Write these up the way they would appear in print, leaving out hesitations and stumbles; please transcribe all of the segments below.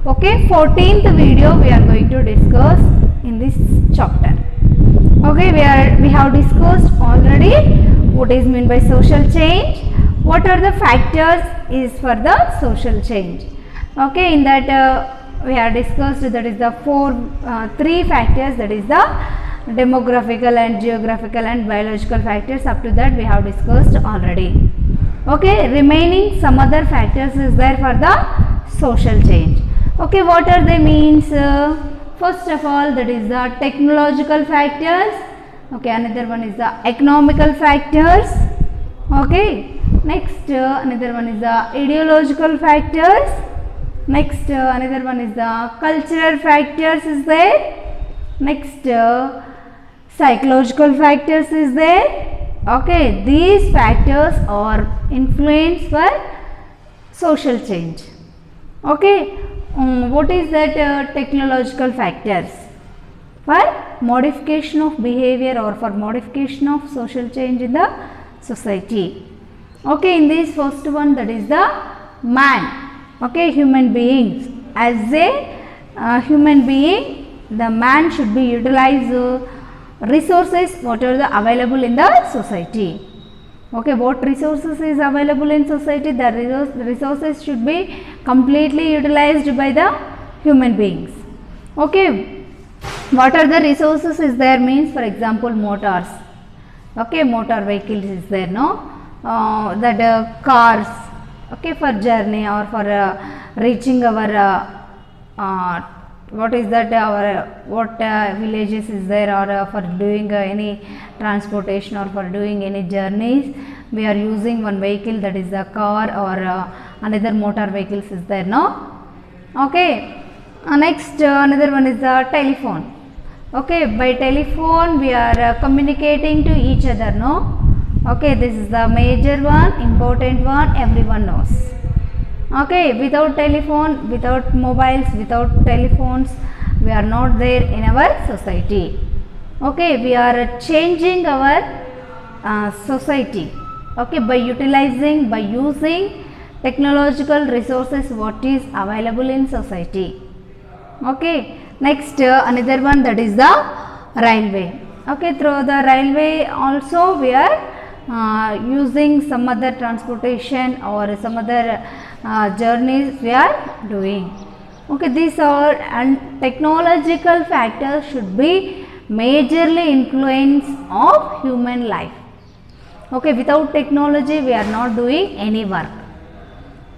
Okay, 14th video we are going to discuss in this chapter. Okay, we have discussed already what is meant by social change, what are the factors is for the social change. Okay, in that we have discussed that is the three factors, that is the demographical and geographical and biological factors. Up to that we have discussed already. Okay, remaining some other factors is there for the social change. Okay, what are they means? First of all, that is the technological factors. Okay, another one is the economical factors. Okay, next another one is the ideological factors. Next another one is the cultural factors is there. Next psychological factors is there. Okay, these factors are influence for social change. Okay, what is that technological factors? For modification of behavior or for modification of social change in the society. Okay, in this first one, that is the man. Okay, human beings. As a human being, the man should be utilized resources what are the available in the society. Okay, what resources is available in society? The resources should be completely utilized by the human beings. Okay, what are the resources is there means, for example, motors. Okay, motor vehicles is there, no? That cars, okay, for journey or for reaching our what is that what villages is there, or for doing any transportation or for doing any journeys, we are using one vehicle, that is a car, or another motor vehicles is there, no? Okay, next another one is the telephone. Okay, by telephone we are communicating to each other, no? Okay, this is the major one, important one, everyone knows. Okay, without telephone, without mobiles, without telephones, we are not there in our society. Okay, we are changing our society. Okay, by utilizing, by using technological resources what is available in society. Okay, next another one, that is the railway. Okay, through the railway also we are using some other transportation or some other journeys we are doing. Okay, these are and technological factors should be majorly influence of human life. Okay, without technology we are not doing any work.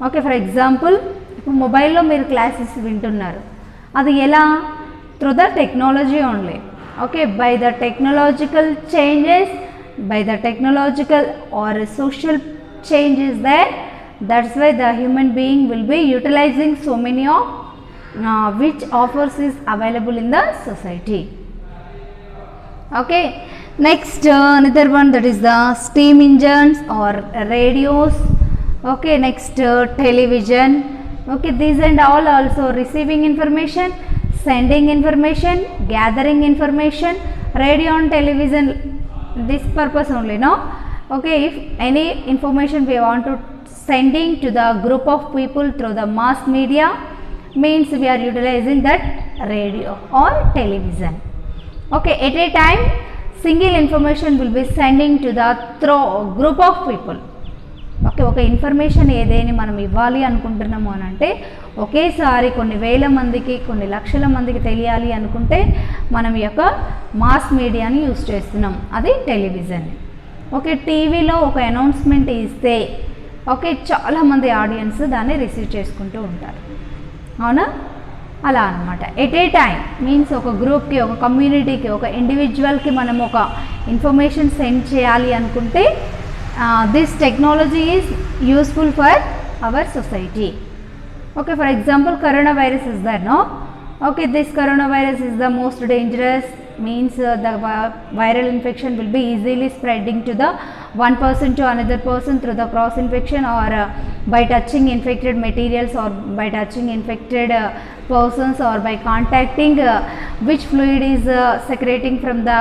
Okay, for example, mobile lo meer classes vintunnaru, adi ela? Through the technology only. Okay, by the technological changes, by the technological or social changes there, that's why the human being will be utilizing so many of which offers is available in the society. Okay, next another one, that is the steam engines or radios. Okay, next television. Okay, these and all also receiving information, sending information, gathering information. Radio and television, this purpose only, no? Okay, if any information we want to sending to the group of people through the mass media, means we are utilizing that radio or television. Okay, at a time single information will be sending to the through group of people. Okay, ఒక information ఏదైనా మనం ఇవ్వాలి అనుకుంటున్నాము అని అంటే ఒకేసారి కొన్ని వేల మందికి, కొన్ని లక్షల మందికి తెలియాలి అనుకుంటే మనం ఈ యొక్క మాస్ మీడియాని యూజ్ చేస్తున్నాం, అది టెలివిజన్. ఓకే, టీవీలో ఒక అనౌన్స్మెంట్ ఇస్తే ఓకే చాలామంది ఆడియన్స్ దాన్ని రిసీవ్ చేసుకుంటూ ఉంటారు, అవునా? అలా అనమాట. ఎట్ ఏ టైం మీన్స్ ఒక గ్రూప్కి, ఒక కమ్యూనిటీకి, ఒక ఇండివిజువల్కి మనం ఒక ఇన్ఫర్మేషన్ సెండ్ చేయాలి అనుకుంటే this technology is useful for our society. Okay, for example, coronavirus is there, no? Okay, this coronavirus is the most dangerous, means the viral infection will be easily spreading to the one person to another person through the cross infection or by touching infected materials or by touching infected persons or by contacting which fluid is secreting from the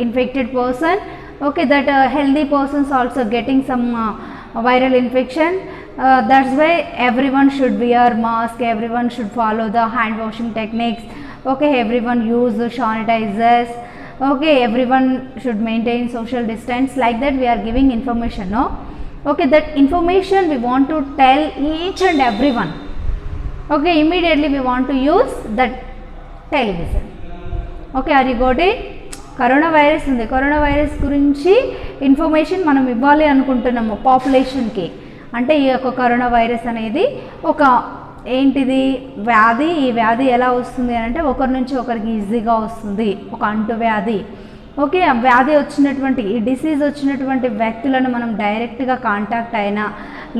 infected person. Okay, that healthy persons also getting some viral infection, That's why everyone should wear mask, everyone should follow the hand washing techniques. Okay, everyone use the sanitizers. Okay, everyone should maintain social distance. Like that we are giving information, no? Okay, that information we want to tell each and everyone. Okay, immediately we want to use that television. Okay, అది ఒకటి. Corona virus ఉంది, corona virus గురించి information మనం ఇవ్వాలి అనుకుంటున్నాము పాపులేషన్కి. అంటే ఈ యొక్క కరోనా వైరస్ అనేది ఒక ఏంటిది వ్యాధి, ఈ వ్యాధి ఎలా వస్తుంది అని అంటే ఒకరి నుంచి ఒకరికి ఈజీగా వస్తుంది, ఒక అంటువ్యాధి. ఓకే, ఆ వ్యాధి వచ్చినటువంటి ఈ డిసీజ్ వచ్చినటువంటి వ్యక్తులను మనం డైరెక్ట్గా కాంటాక్ట్ అయినా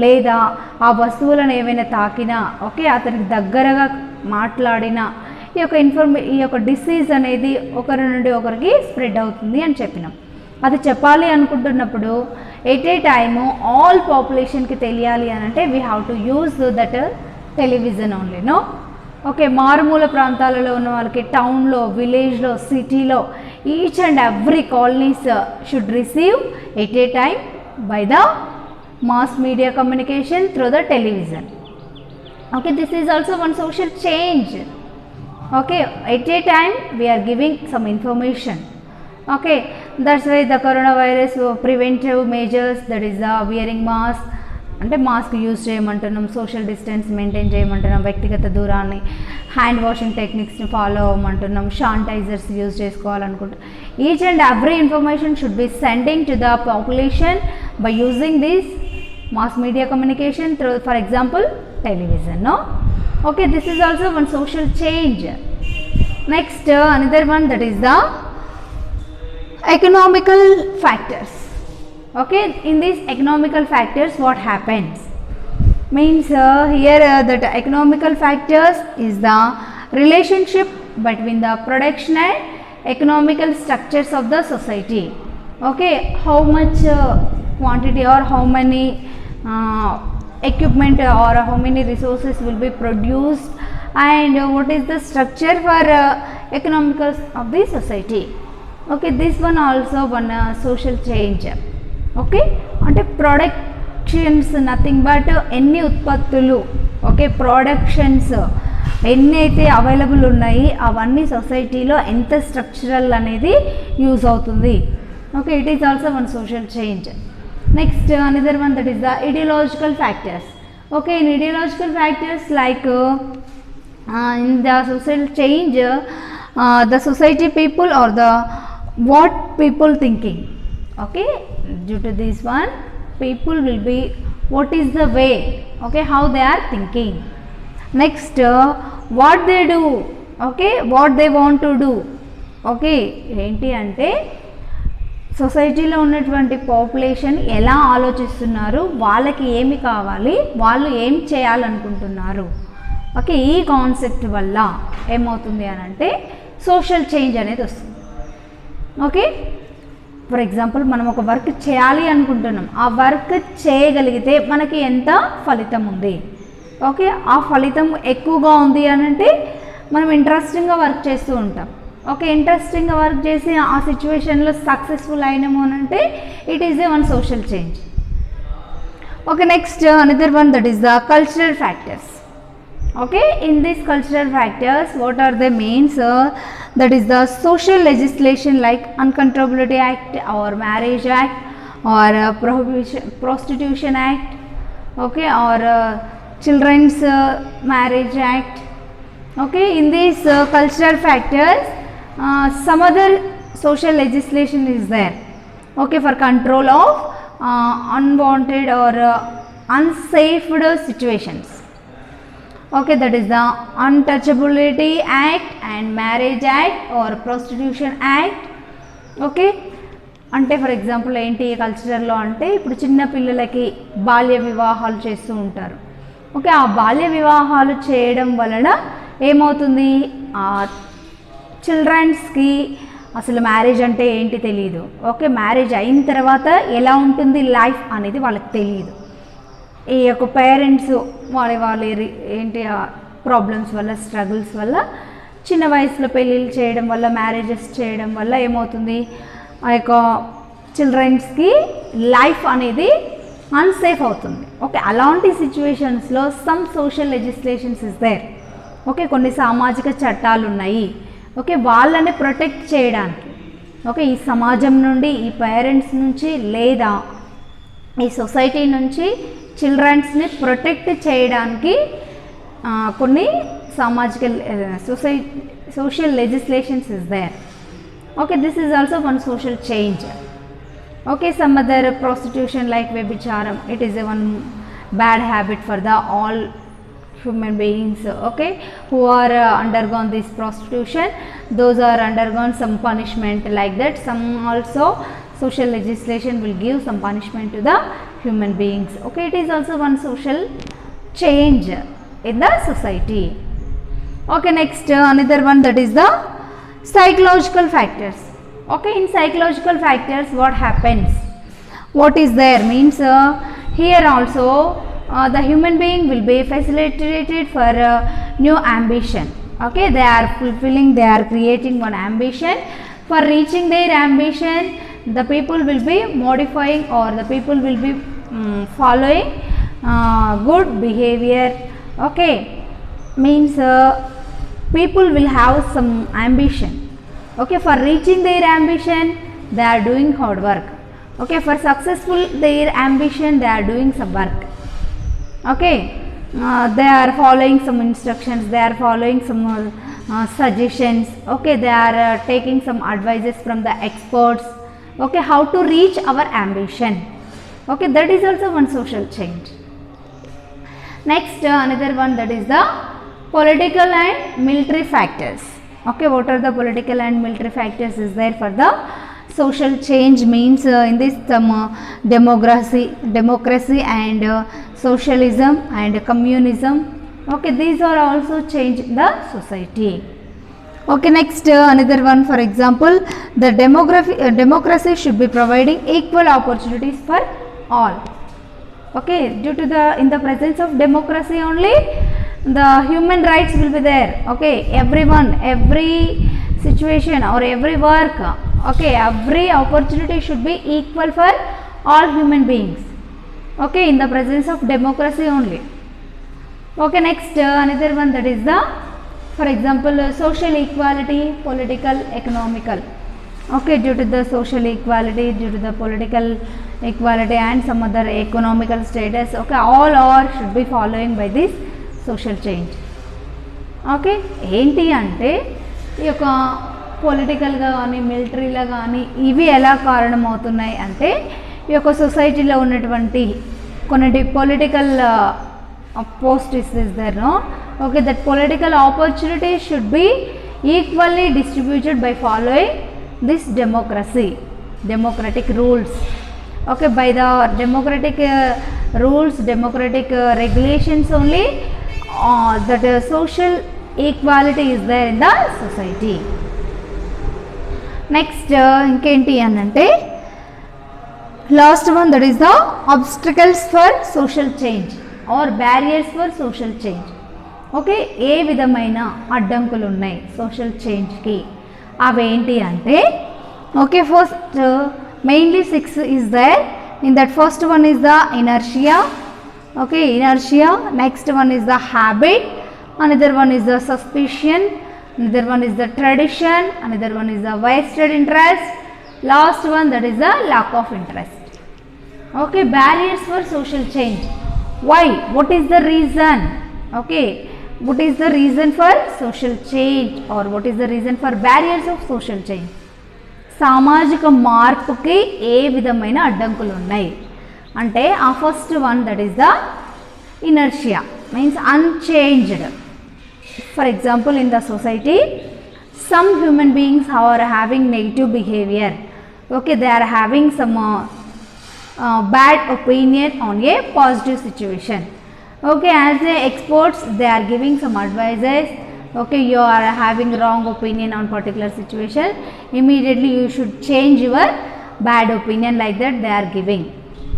లేదా ఆ వస్తువులను ఏవైనా తాకినా, ఓకే, అతనికి దగ్గరగా మాట్లాడినా ఈ యొక్క డిసీజ్ అనేది ఒకరి నుండి ఒకరికి స్ప్రెడ్ అవుతుంది అని చెప్పినాం. అది చెప్పాలి అనుకుంటున్నప్పుడు ఎట్ ఏ టైము ఆల్ పాపులేషన్కి తెలియాలి అని అంటే we have to use that television only, no? Okay, మారుమూల ప్రాంతాలలో ఉన్న వాళ్ళకి టౌన్లో, విలేజ్లో, సిటీలో each and every colonies should receive at a time by the mass media communication through the television. Okay, this is also one social change. Okay, at a time we are giving some information. Okay, that's why the coronavirus preventive measures, that is the wearing mask, అంటే mask use చేయమంటున్నాం, social distance maintain చేయమంటున్నాం, వ్యక్తిగత దూరాన్ని, hand washing టెక్నిక్స్ని follow అవ్వమంటున్నాం, sanitisers use చేసుకోవాలనుకుంటున్నాం. Each and every information should be sending to the population by using this mass media communication through, for example, television, no? Okay, this is also one social change. Next, another one, that is the economical factors. Okay, in these economical factors what happens means here that economical factors is the relationship between the production and economical structures of the society. Okay, how much quantity or how many equipment or how many resources will be produced and what is the structure for economical of the society. Okay, this one also one social change. Okay, అంటే productions nothing but ఎన్ని ఉత్పత్తులు, okay, productions ఎన్ని అయితే available ఉన్నాయి అవన్నీ సొసైటీలో ఎంత structural అనేది యూజ్ అవుతుంది. Okay, it is also one social change. Next another one, that is the ideological factors. Okay, in ideological factors like in the social change, the society people or the what people thinking. Okay, due to this one people will be what is the way, okay, how they are thinking. Next, what they do, okay, what they want to do. Okay, ఏంటి అంటే సొసైటీలో ఉన్నటువంటి population ఎలా ఆలోచిస్తున్నారు, వాళ్ళకి ఏమి కావాలి, వాళ్ళు ఏం చేయాలనుకుంటున్నారు. ఓకే, ఈ కాన్సెప్ట్ వల్ల ఏమవుతుంది అని అంటే సోషల్ చేంజ్ అనేది వస్తుంది. ఓకే, ఫర్ ఎగ్జాంపుల్ మనం ఒక వర్క్ చేయాలి అనుకుంటున్నాం, ఆ వర్క్ చేయగలిగితే మనకి ఎంత ఫలితం ఉంది. ఓకే, ఆ ఫలితం ఎక్కువగా ఉంది అని అంటే మనం ఇంట్రెస్టింగ్గా వర్క్ చేస్తూ ఉంటాం. ఓకే, ఇంట్రెస్టింగ్గా వర్క్ చేసి ఆ సిచ్యువేషన్లో సక్సెస్ఫుల్ అయినాము అని అంటే it is a one social change. Okay, next another one, that is the cultural factors. Okay, in these cultural factors what are the means, that is the social legislation like Uncontrollability Act or Marriage Act or Prostitution Act, okay, or Children's Marriage Act. Okay, in these cultural factors some other social legislation is there, okay, for control of unwanted or unsafe situations. Okay, that is the Untouchability Act and Marriage Act or Prostitution Act. Okay, అంటే for example ఏంటి కల్చరల్లో అంటే ఇప్పుడు చిన్న పిల్లలకి బాల్య వివాహాలు చేస్తూ ఉంటారు. ఓకే, ఆ బాల్య వివాహాలు చేయడం వలన ఏమవుతుంది, ఆ చిల్డ్రన్స్కి అసలు మ్యారేజ్ అంటే ఏంటి తెలియదు. ఓకే, మ్యారేజ్ అయిన తర్వాత ఎలా ఉంటుంది లైఫ్ అనేది వాళ్ళకి తెలియదు. ఈ యొక్క పేరెంట్స్ వాళ్ళ ఏంటి ప్రాబ్లమ్స్ వల్ల, స్ట్రగుల్స్ వల్ల చిన్న వయసులో పెళ్ళిళ్ళు చేయడం వల్ల, మ్యారేజెస్ చేయడం వల్ల ఏమవుతుంది, ఆ యొక్క చిల్డ్రన్స్కి లైఫ్ అనేది అన్సేఫ్ అవుతుంది. ఓకే, అలాంటి సిచ్యువేషన్స్లో some social legislations is there. Okay, కొన్ని సామాజిక చట్టాలు ఉన్నాయి. ఓకే, వాళ్ళని ప్రొటెక్ట్ చేయడానికి, ఓకే, ఈ సమాజం నుండి, ఈ పేరెంట్స్ నుంచి లేదా ఈ సొసైటీ నుంచి చిల్డ్రన్స్ని ప్రొటెక్ట్ చేయడానికి కొన్ని సామాజిక social legislations is there. Okay, this is also one social change. Okay, some other prostitution like వ్యభిచారం, it is a one bad habit for the all human beings, okay, who are undergone this prostitution. Those are undergone some punishment like that. Some also social legislation will give some punishment to the human beings. Okay, it is also one social change in the society. Okay, next another one, that is the psychological factors. Okay, in psychological factors what happens, what is there means here also the human being will be facilitated for new ambition. Okay, they are fulfilling, they are creating one ambition. For reaching their ambition, the people will be modifying, or the people will be following good behavior. Okay, means people will have some ambition. Okay, for reaching their ambition they are doing hard work. Okay, for successful their ambition they are doing some work. Okay, they are following some instructions, they are following some suggestions. Okay, they are taking some advices from the experts. Okay, how to reach our ambition. Okay, that is also one social change. Next another one, that is the political and military factors. Okay, what are the political and military factors is there for the social change means in this democracy and socialism and communism. Okay, these are also change in the society. Okay, next another one, for example, the democracy should be providing equal opportunities for all. Okay, due to the in the presence of democracy only the human rights will be there. Okay, everyone, every situation or every work, okay, every opportunity should be equal for all human beings. Okay, in the presence of democracy only. Okay, next another one, that is the, for example, social equality, political, economical. Okay, due to the social equality, due to the political equality and some other economical status, okay, all are should be following by this social change. Okay, ఏంటి అంటే ఈ యొక్క పొలిటికల్గా కానీ మిలిటరీలో కానీ ఇవి ఎలా కారణమవుతున్నాయి అంటే ఈ యొక్క సొసైటీలో ఉన్నటువంటి కొన్ని political post is there no. Okay, that political opportunity should be equally distributed by following this democratic rules. Okay, by the democratic rules, democratic regulations only, that social equality is there in the society. Next ఇంకేంటి అని అంటే last one, that is the obstacles for social change or barriers for social change. Okay, ఏ విధమైన అడ్డంకులు ఉన్నాయి social చేంజ్కి, అవేంటి అంటే okay, first mainly 6 is there. In that first one is the inertia. Okay, inertia. Next one is the habit. Another one is the suspicion. Another one is the tradition. Another one is the vested interest. Last one, that is the lack of interest. Okay, barriers for social change. Why? What is the reason? Okay, what is the reason for social change, or what is the reason for barriers of social change? సామాజిక మార్పుకి ఏ విధమైన అడ్డంకులు ఉన్నాయి అంటే ఆ first one, that is the inertia, means unchanged. For example, in the society some human beings are having negative behaviour. Okay, they are having some bad opinion on a positive situation. Okay, as the experts they are giving some advices. Okay, you are having wrong opinion on particular situation, immediately you should change your bad opinion, like that they are giving.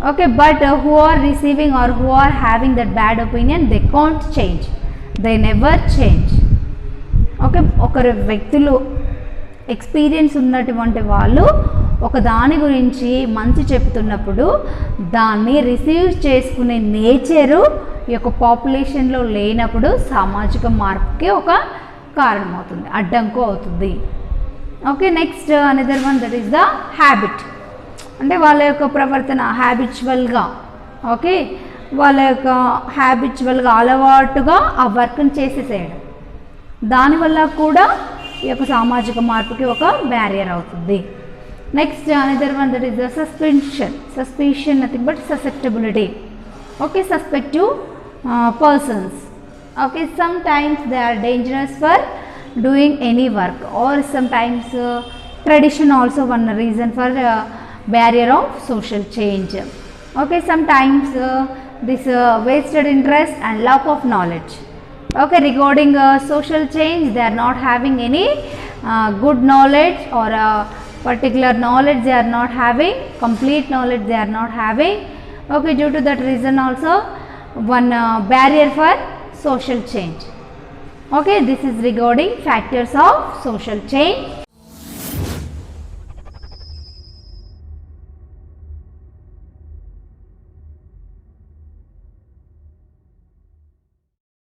Okay, but who are receiving or who are having that bad opinion, they can't change, they never change. Okay, ఒకరు వ్యక్తులు experience ఉన్నటువంటి వాళ్ళు ఒక దాని గురించి మంచి చెప్తున్నప్పుడు దాన్ని రిసీవ్ చేసుకునే నేచరు ఈ యొక్క పాపులేషన్లో లేనప్పుడు సామాజిక మార్పుకి ఒక కారణమవుతుంది, అడ్డంకు అవుతుంది. Okay, next another one that is the habit. అంటే వాళ్ళ యొక్క ప్రవర్తన హ్యాబిచువల్గా, ఓకే, వాళ్ళ యొక్క హ్యాబిచువల్గా అలవాటుగా ఆ వర్క్ని చేసేసేయడం, దానివల్ల కూడా ఈ యొక్క సామాజిక మార్పుకి ఒక బ్యారియర్ అవుతుంది. Next another one that is the suspicion nothing but susceptibility. Okay, suspective persons. Okay, sometimes they are dangerous for doing any work, or sometimes tradition also one reason for barrier of social change. Okay, sometimes this wasted interest and lack of knowledge. Okay, regarding social change, they are not having any good knowledge, or particular knowledge they are not having, complete knowledge they are not having. Okay, due to that reason also one barrier for social change. Okay, this is regarding factors of social change.